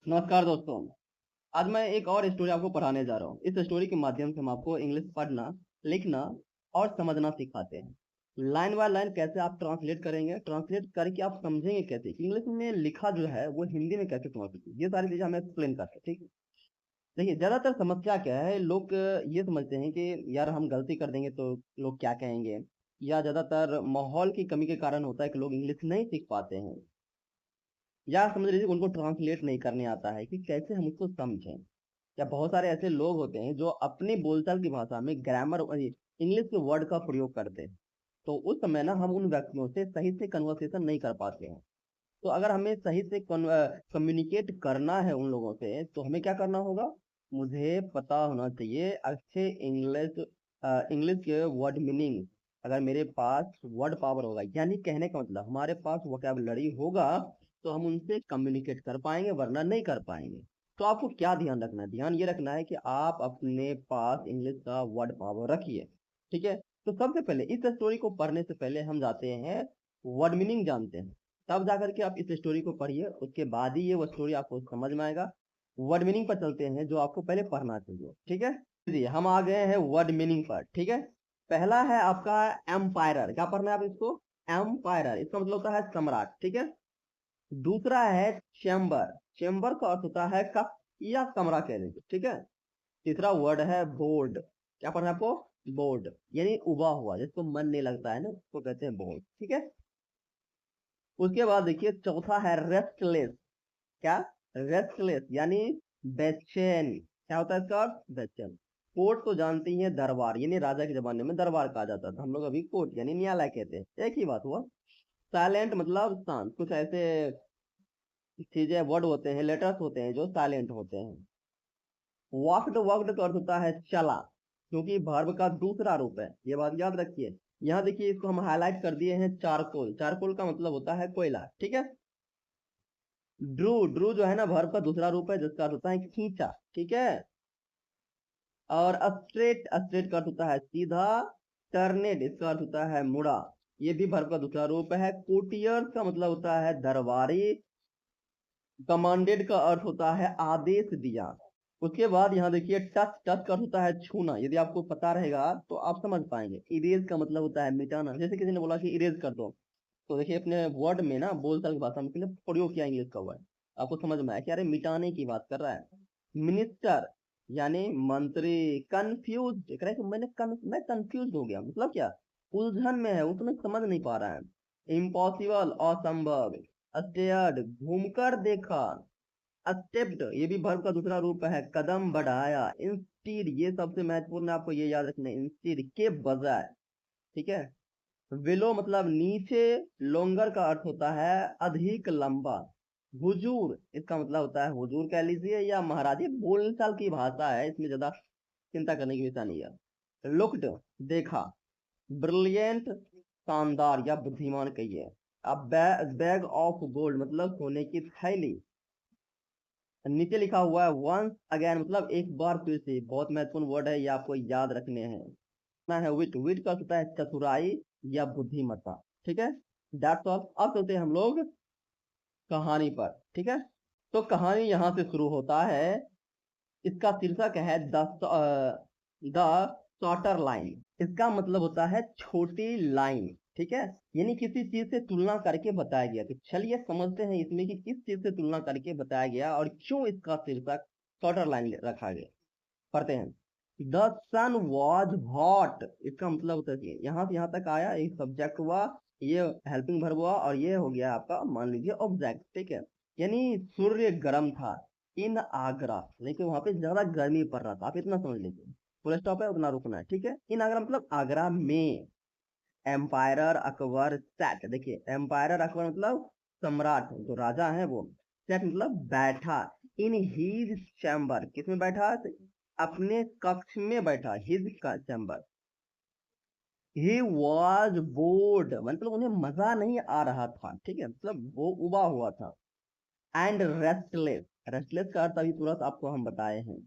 नमस्कार दोस्तों। आज मैं एक और स्टोरी आपको पढ़ाने जा रहा हूँ। इस स्टोरी के माध्यम से हम आपको इंग्लिश पढ़ना, लिखना और समझना सिखाते हैं। लाइन बाय लाइन कैसे आप ट्रांसलेट करेंगे, ट्रांसलेट करके आप समझेंगे कैसे कि इंग्लिश में लिखा जो है वो हिंदी में कैसे समझ सकते हैं। ये सारी चीजें हमें एक्सप्लेन करते हैं, ठीक है। देखिए, ज्यादातर समस्या क्या है, लोग ये समझते हैं कि यार हम गलती कर देंगे तो लोग क्या कहेंगे, या ज्यादातर माहौल की कमी के कारण होता है कि लोग इंग्लिश नहीं सीख पाते हैं, या समझ लीजिए उनको ट्रांसलेट नहीं करने आता है कि कैसे हम उसको समझें। या बहुत सारे ऐसे लोग होते हैं जो अपनी बोलचाल की भाषा में ग्रामर इंग्लिश के वर्ड का प्रयोग करते हैं। तो उस समय ना हम उन व्यक्तियों से सही से कन्वर्सेशन नहीं कर पाते हैं। तो अगर हमें सही से कम्युनिकेट करना है उन लोगों से तो हमें क्या करना होगा, मुझे पता होना चाहिए अच्छे इंग्लिश, इंग्लिश के वर्ड मीनिंग। अगर मेरे पास वर्ड पावर होगा, यानी कहने का मतलब हमारे पास वोकैबुलरी होगा, तो हम उनसे कम्युनिकेट कर पाएंगे, वरना नहीं कर पाएंगे। तो आपको क्या ध्यान रखना है, ध्यान ये रखना है कि आप अपने पास इंग्लिश का वर्ड पावर रखिए, ठीक है। तो सबसे पहले इस स्टोरी को पढ़ने से पहले हम जाते हैं वर्ड मीनिंग जानते हैं, तब जाकर के आप इस स्टोरी को पढ़िए, उसके बाद ही ये वो स्टोरी आपको समझ में आएगा। वर्ड मीनिंग पर चलते हैं जो आपको पहले पढ़ना चाहिए, ठीक है। जी, हम आ गए हैं वर्ड मीनिंग पर, ठीक है। पहला है आपका एम्पायरर। क्या पढ़ना है आप इसको? एम्पायरर, इसका मतलब होता है सम्राट, ठीक है। दूसरा है चैम्बर। चैम्बर का अर्थ होता है कप या कमरा कह लीजिए, ठीक है। तीसरा वर्ड है बोर्ड। क्या पढ़ना है आपको? बोर्ड, यानी उबा हुआ, जिसको मन नहीं लगता है ना, उसको कहते हैं बोर्ड, ठीक है। उसके बाद देखिए चौथा है रेस्टलेस। क्या? रेस्टलेस यानी बेचैन। क्या होता है इसका अर्थ? बेचैन। कोर्ट तो जानते ही हैं, दरबार, यानी राजा के जमाने में दरबार कहा जाता था, हम लोग अभी कोर्ट यानी न्यायालय कहते हैं, एक ही बात हुआ। साइलेंट मतलब शांत। कुछ ऐसे चीजें, वर्ड होते हैं, लेटर्स होते हैं जो साइलेंट होते हैं। वॉक्ड, वॉक्ड का अर्थ होता है चला, क्योंकि वर्ब का दूसरा रूप है, ये बात याद रखिए। यहाँ देखिए इसको हम हाईलाइट कर दिए हैं, चारकोल। चारकोल का मतलब होता है कोयला, ठीक है। ड्रू, ड्रू जो है ना वर्ब का दूसरा रूप है, जिसका अर्थ होता है खींचा, ठीक है। और स्ट्रेट, स्ट्रेट का अर्थ होता है सीधा। टर्नेड, इसका अर्थ होता है मुड़ा, ये भी वर्ब का दूसरा रूप है। कोटियर का मतलब होता है दरबारी। कमांडेड का अर्थ होता है आदेश दिया। उसके बाद यहाँ देखिए टच, टच का अर्थ होता है छूना। यदि आपको पता रहेगा तो आप समझ पाएंगे। इरेज का मतलब होता है मिटाना, जैसे किसी ने बोला कि इरेज कर दो, तो देखिए अपने वर्ड में ना बोलचाल की भाषा में के लिए प्रयोग किया इंग्लिश का वर्ड, आपको समझ में आया कि अरे मिटाने की बात कर रहा है। मिनिस्टर यानी मंत्री। कंफ्यूज, मैं कंफ्यूज हो गया, मतलब क्या? उलझन में है, उसमें समझ नहीं पा रहा है। इम्पॉसिबल, असंभव। स्टेयर्ड, घूमकर देखा। स्टेप्ड, ये भी वर्ब का दूसरा रूप है, कदम बढ़ाया। इंस्टीड, ये सबसे महत्वपूर्ण है, आपको ये याद रखना है, इंस्टीड के बजाय, ठीक है। विलो मतलब नीचे। लोंगर का अर्थ होता है अधिक लंबा। हुजूर, इसका मतलब होता है हुजूर कह लीजिए या महाराज, ये बोलचाल की भाषा है, इसमें ज्यादा चिंता करने की विषय नहीं है। लुक्ड, देखा। ब्रिलियंट, शानदार या बुद्धिमान कहिए। अब बैग ऑफ गोल्ड मतलब सोने की थैली। नीचे लिखा हुआ है वंस अगेन मतलब एक बार फिर से, बहुत महत्वपूर्ण वर्ड है, ये आपको याद रखने हैं ना। है विट, विट का होता है चतुराई या बुद्धिमत्ता, ठीक है। That's all. अब चलते हैं हम लोग कहानी पर, ठीक है। तो कहानी यहाँ से शुरू होता है। इसका शीर्षक है द शॉर्टर लाइन। इसका मतलब होता है छोटी लाइन, ठीक है। यानी किसी चीज से तुलना करके बताया गया। तो चलिए समझते हैं इसमें कि किस चीज से तुलना करके बताया गया और क्यों इसका शीर्षक शॉर्टर लाइन रखा गया। पढ़ते हैं। द सन वॉज हॉट, इसका मतलब होता है यहाँ से यहाँ तक आया, एक सब्जेक्ट हुआ, ये हेल्पिंग वर्ब हुआ, और ये हो गया आपका मान लीजिए ऑब्जेक्ट, ठीक है। यानी सूर्य गर्म था इन आगरा, लेकिन वहां पे ज्यादा गर्मी पड़ रहा था, आप इतना समझ लीजिए। फुल स्टॉप है, उतना रुकना है, ठीक है। इन आगरा मतलब आगरा में। एम्पायर अकबर सैट, देखिए एम्पायर अकबर मतलब सम्राट, जो राजा है वो। सैट मतलब बैठा। इन हिज चैम्बर, किसमें बैठा? अपने कक्ष में बैठा, हिज का चैम्बर। ही वॉज बोर्ड मतलब उन्हें मजा नहीं आ रहा था, ठीक है, मतलब वो उबा हुआ था। एंड रेस्टलेस, रेस्टलेस का अर्थ अभी तुरंत आपको हम बताए हैं।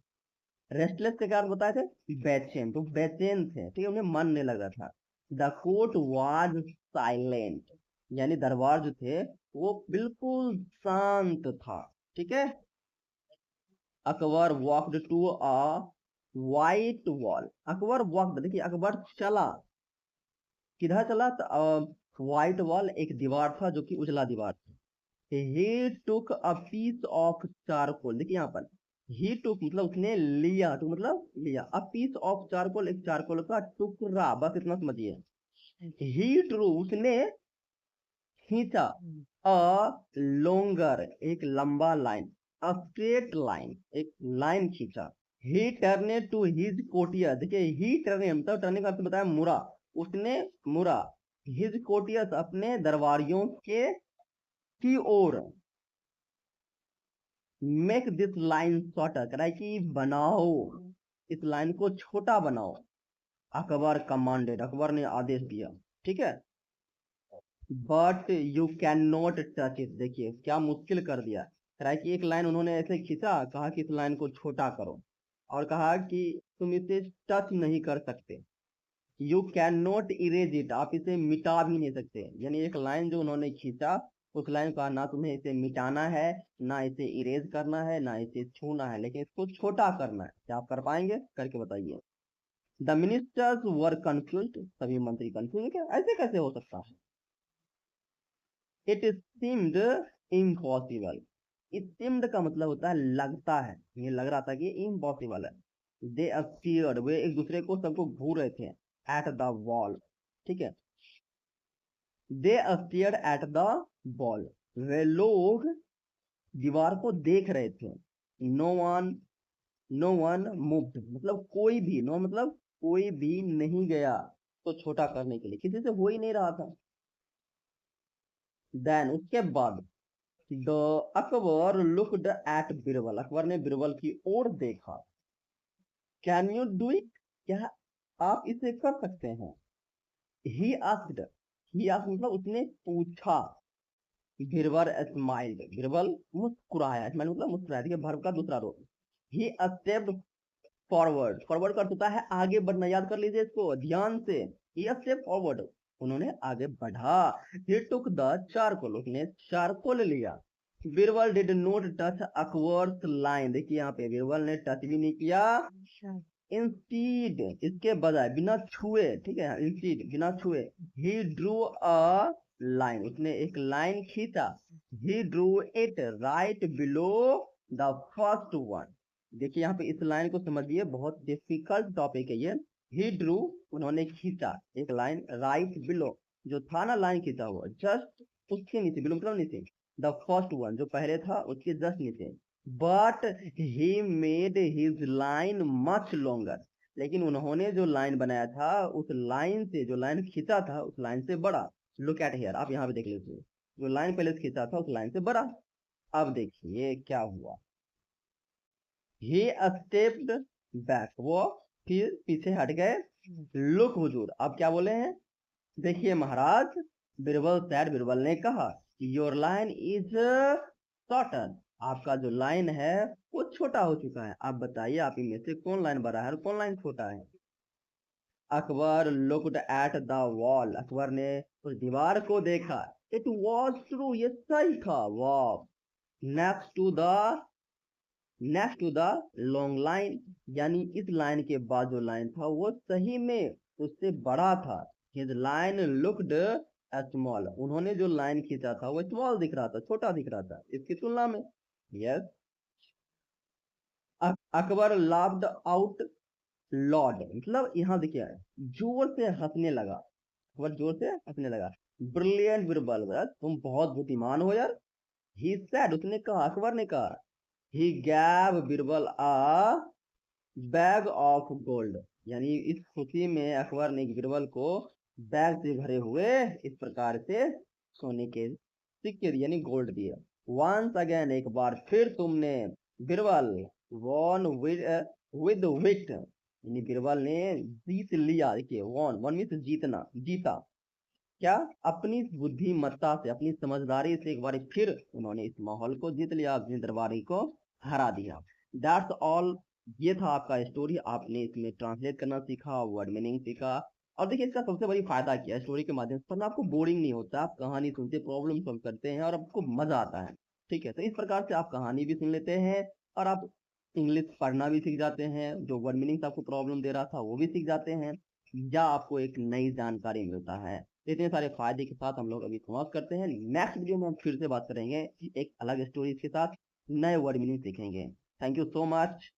रेस्टलेस के कारण बताए थे बेचैन, तो बेचैन थे, ठीक है, उन्हें मन नहीं लग रहा था। द कोर्ट वाज साइलेंट, यानी दरबार जो थे वो बिल्कुल शांत था, ठीक है। Akbar walked to a white wall. Akbar walked, देखिए अकबर चला, किधर चला? व्हाइट वॉल, एक दीवार था जो कि उजला दीवार था। ही टुक अ पीस ऑफ चारकोल, देखिए यहाँ पर ही टुक मतलब उसने लिया, टुक मतलब लिया, अ पीस ऑफ चारकोल, एक चारकोल का टुकड़ा, बस इतना समझिए। ही ट्रू, उसने खींचा, अ लोंगर, एक लंबा लाइन, अ स्ट्रेट लाइन, एक लाइन खींचा। ही टर्ने टू हिज कोटिया, देखिए ही टर्ने मतलब टर्ने का अर्थ बताया मुड़ा, उसने मुड़ा, हिज कोटियस अपने दरबारियों के की ओर, मेक दिस लाइन शॉर्टर, कह रहा है कि बनाओ, इस लाइन को छोटा बनाओ। अकबर कमांडेड, अकबर ने आदेश दिया, ठीक है। But you can not touch it, देखिए क्या मुश्किल कर दिया। कह रहा है कि एक लाइन उन्होंने ऐसे खींचा, कहा कि इस लाइन को छोटा करो, और कहा कि तुम इसे टच नहीं कर सकते। You can not erase it, आप इसे मिटा भी नहीं सकते। यानी एक लाइन जो उन्होंने खींचा, उस लाइन का ना तुम्हें इसे मिटाना है, ना इसे इरेज करना है, ना इसे छूना है, लेकिन इसको छोटा करना है। क्या आप कर पाएंगे? करके बताइए। द मिनिस्टर्स वर कंफ्यूज, सभी मंत्री कंफ्यूज, क्या ऐसे कैसे हो सकता है? It seemed impossible, it seemed का मतलब होता है लगता है, ये लग रहा था कि इम्पॉसिबल है। दे अपीयर्ड, वे एक दूसरे को सबको घूर रहे थे, एट द वॉल, ठीक है। They appeared at the wall, वे लोग दीवार को देख रहे थे। No one, no one moved, मतलब कोई भी, नो मतलब कोई भी नहीं गया तो छोटा करने के लिए, किसी से हो ही नहीं रहा था। देन उसके बाद the Akbar looked at Birbal, Akbar ने बिरबल की ओर देखा। कैन यू डू इट, क्या आप इसे कर सकते हैं? ही आस्क्ड, ही आस्क्ड मतलब उसने पूछा। बिरबल स्माइल्ड, बिरबल मुस्कुराया, स्माइल मतलब मुस्कुराया, ठीक है, वर्ब का दूसरा रूप। ही स्टेप्ड फॉरवर्ड, फॉरवर्ड का होता है आगे बढ़ना, याद कर लीजिए इसको ध्यान से। ही स्टेप फॉरवर्ड, उन्होंने आगे बढ़ा। ही टुक द चारकोल, उसने चारकोल लिया। Birbal did not touch Akbar's line, देखिए यहाँ पे बिरबल ने टच भी नहीं किया। इंस्टीड, इसके बजाय, बिना छुए, ठीक है, इंस्टीड बिना छुए। ही ड्रू अ लाइन, उसने एक लाइन खींचा। He drew it right below the first one, देखिए यहाँ पे इस लाइन को समझिए, बहुत डिफिकल्ट टॉपिक है ये। ही ड्रू, उन्होंने खींचा एक लाइन, राइट बिलो, जो था ना लाइन खींचा हुआ, जस्ट उसके नीचे, बिलो मतलब नीचे, द फर्स्ट वन जो पहले था उसके जस्ट नीचे। But he made his line much longer, लेकिन उन्होंने जो लाइन बनाया था, उस लाइन से, जो लाइन खींचा था उस लाइन से बड़ा। लुक एट हियर, आप यहाँ पे देख लीजिए, जो लाइन पहले से खींचा था उस लाइन से बड़ा। अब देखिए क्या हुआ। ही स्टेप्ड बैक, वो फिर पीछे हट गए। लुक हुजूर, अब क्या बोले हैं? देखिए महाराज, बिरबल सैड, बिरबल ने कहा, योर लाइन इज शॉर्टर, आपका जो लाइन है वो छोटा हो चुका है। आप बताइए, आप इनमें से कौन लाइन बड़ा है और कौन लाइन छोटा है? Akbar looked at the wall, Akbar ने उस दीवार को देखा। इट वॉज ट्रू, ये सही था। वाह। Next to the, next to the long line, यानी इस लाइन के बाद जो लाइन था वो सही में उससे बड़ा था। हिज लाइन लुक्ड स्मॉल, उन्होंने जो लाइन खींचा था वो स्मॉल दिख रहा था, छोटा दिख रहा था इसकी तुलना में। Yes. Akbar laughed out Lord, मतलब यहाँ देखिए जोर से हंसने लगा, अकबर जोर से हंसने लगा। ब्रिलियंट बिरबल, तुम बहुत बुद्धिमान हो यार। ही सेड, उसने कहा, अकबर ने कहा। He gave Birbal a bag of gold, यानी इस खुशी में अकबर ने बिरबल को बैग से भरे हुए इस प्रकार से सोने के सिक्के दिए, यानी गोल्ड दिए। वंस अगेन, एक बार फिर तुमने, बिरबल वॉन विद विट, यानी बिरबल ने जीत लिया। देखिए वॉन, वन मीन्स जीतना, जीता। क्या? अपनी बुद्धिमत्ता से, अपनी समझदारी से एक बार फिर उन्होंने इस माहौल को जीत लिया, अपनी दरबारी को हरा दिया। दैट्स ऑल, ये था आपका स्टोरी। आपने इसमें ट्रांसलेट करना सीखा, वर्ड मीनिंग सीखा, और देखिए इसका सबसे बड़ी फायदा क्या है स्टोरी के माध्यम से, आपको बोरिंग नहीं होता, आप कहानी सुनते, प्रॉब्लम सॉल्व करते हैं और आपको मजा आता है। ठीक है, तो इस प्रकार से आप कहानी भी सुन लेते हैं और आप इंग्लिश पढ़ना भी सीख जाते हैं, जो वर्ड मीनिंग्स आपको प्रॉब्लम दे रहा था वो भी सीख जाते हैं, या आपको एक नई जानकारी मिलता है। इतने सारे फायदे के साथ हम लोग अभी समाप्त करते हैं। नेक्स्ट वीडियो में हम फिर से बात करेंगे एक अलग स्टोरीज के साथ, नए वर्ड मीनिंग सीखेंगे। Thank you so much.